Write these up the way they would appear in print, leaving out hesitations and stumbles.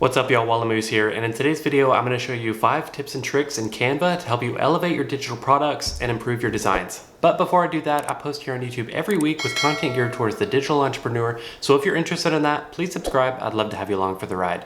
What's up y'all, Wallamoose here, and in today's video I'm going to show you 5 tips and tricks in Canva to help you elevate your digital products and improve your designs. But before I do that, I post here on YouTube every week with content geared towards the digital entrepreneur, so if you're interested in that, please subscribe. I'd love to have you along for the ride.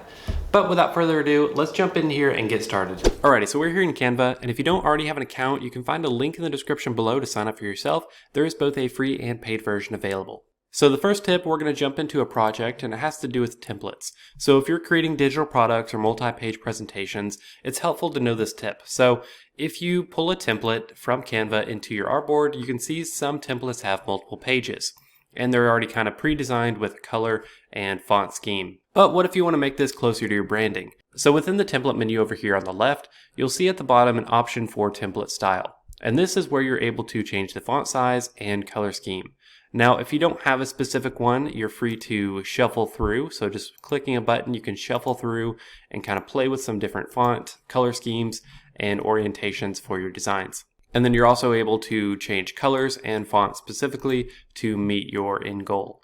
But without further ado, let's jump in here and get started. Alrighty, so we're here in Canva, and if you don't already have an account, you can find a link in the description below to sign up for yourself. There is both a free and paid version available. So the first tip, we're going to jump into a project, and it has to do with templates. So if you're creating digital products or multi-page presentations, it's helpful to know this tip. So if you pull a template from Canva into your artboard, you can see some templates have multiple pages, and they're already kind of pre-designed with color and font scheme. But what if you want to make this closer to your branding? So within the template menu over here on the left, you'll see at the bottom an option for template style. And this is where you're able to change the font size and color scheme. Now, if you don't have a specific one, you're free to shuffle through. So just clicking a button, you can shuffle through and kind of play with some different font, color schemes, and orientations for your designs. And then you're also able to change colors and fonts specifically to meet your end goal.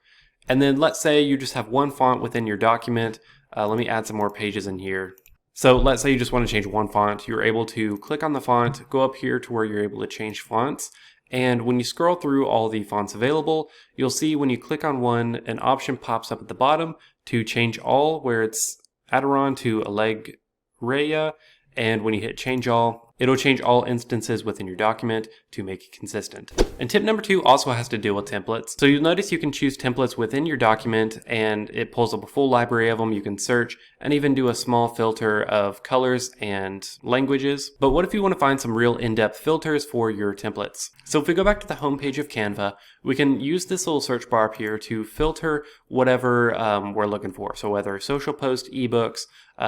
And then let's say you just have one font within your document. Let me add some more pages in here. So let's say you just want to change one font. You're able to click on the font, go up here to where you're able to change fonts. And when you scroll through all the fonts available, you'll see when you click on one, an option pops up at the bottom to change all, where it's Adiron to Allegra. And when you hit change all, it'll change all instances within your document to make it consistent. And tip number 2 also has to deal with templates. So you'll notice you can choose templates within your document, and it pulls up a full library of them. You can search and even do a small filter of colors and languages. But what if you want to find some real in-depth filters for your templates? So if we go back to the home page of Canva, we can use this little search bar up here to filter whatever we're looking for. So whether social post, ebooks,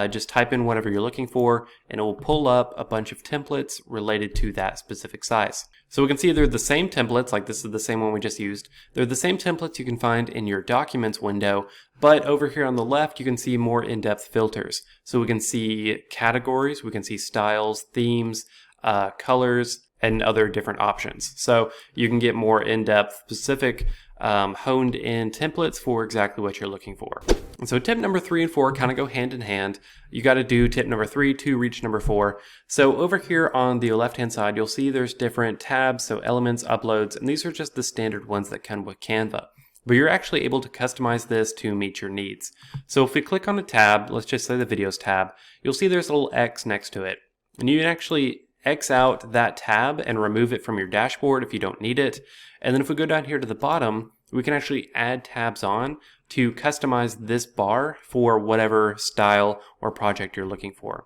just type in whatever you're looking for, and it will pull up a bunch of templates related to that specific size. So we can see they're the same templates, like this is the same one we just used. They're the same templates you can find in your documents window, but over here on the left, you can see more in-depth filters. So we can see categories, we can see styles, themes, colors, and other different options. So you can get more in-depth, specific, honed in templates for exactly what you're looking for. And so tip number 3 and 4 kind of go hand in hand. You got to do tip number 3 to reach number 4. So over here on the left hand side, you'll see there's different tabs, so elements, uploads, and these are just the standard ones that come with Canva. But you're actually able to customize this to meet your needs. So if we click on a tab, let's just say the videos tab, you'll see there's a little X next to it. And you can actually X out that tab and remove it from your dashboard if you don't need it. And then if we go down here to the bottom, we can actually add tabs on to customize this bar for whatever style or project you're looking for.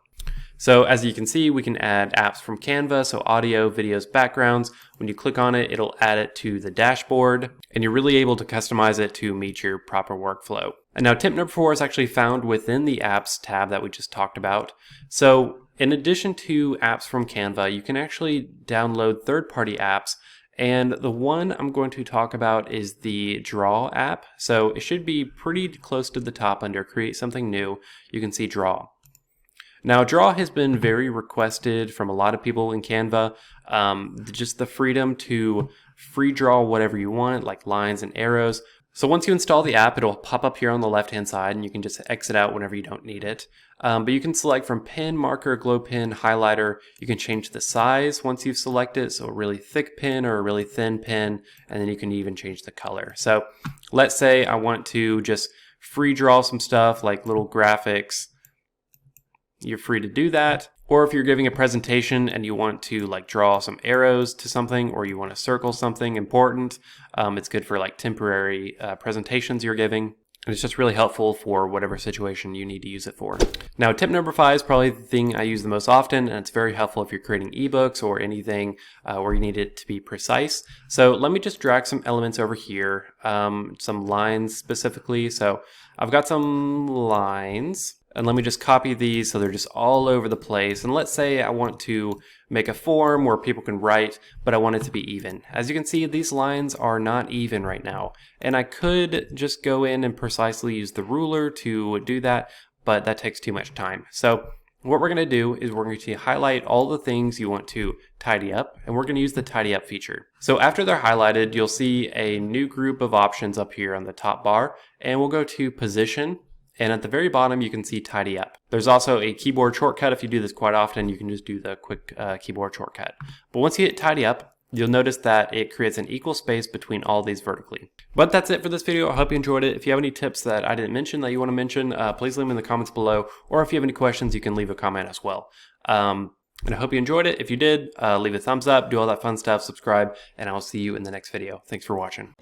So as you can see, we can add apps from Canva, so audio, videos, backgrounds. When you click on it, it'll add it to the dashboard, and you're really able to customize it to meet your proper workflow. And now tip number 4 is actually found within the apps tab that we just talked about. So in addition to apps from Canva, you can actually download third-party apps. And the one I'm going to talk about is the Draw app. So it should be pretty close to the top under Create Something New. You can see Draw. Now, Draw has been very requested from a lot of people in Canva. Just the freedom to free draw whatever you want, like lines and arrows. So once you install the app, it'll pop up here on the left-hand side, and you can just exit out whenever you don't need it. But you can select from pen, marker, glow pen, highlighter. You can change the size once you've selected, so a really thick pen or a really thin pen, and then you can even change the color. So let's say I want to just free draw some stuff like little graphics. You're free to do that. Or if you're giving a presentation and you want to like draw some arrows to something, or you want to circle something important, it's good for like temporary presentations you're giving. And it's just really helpful for whatever situation you need to use it for. Now, tip number 5 is probably the thing I use the most often, and it's very helpful if you're creating ebooks or anything where you need it to be precise. So let me just drag some elements over here, some lines specifically. So I've got some lines. And let me just copy these so they're just all over the place. And let's say I want to make a form where people can write, but I want it to be even. As you can see, these lines are not even right now. And I could just go in and precisely use the ruler to do that, but that takes too much time. So what we're going to do is we're going to highlight all the things you want to tidy up, and we're going to use the tidy up feature. So after they're highlighted, you'll see a new group of options up here on the top bar, and we'll go to position. And at the very bottom, you can see tidy up. There's also a keyboard shortcut. If you do this quite often, you can just do the quick keyboard shortcut. But once you hit tidy up, you'll notice that it creates an equal space between all these vertically. But that's it for this video. I hope you enjoyed it. If you have any tips that I didn't mention that you want to mention, please leave them in the comments below. Or if you have any questions, you can leave a comment as well. And I hope you enjoyed it. If you did, leave a thumbs up, do all that fun stuff, subscribe, and I'll see you in the next video. Thanks for watching.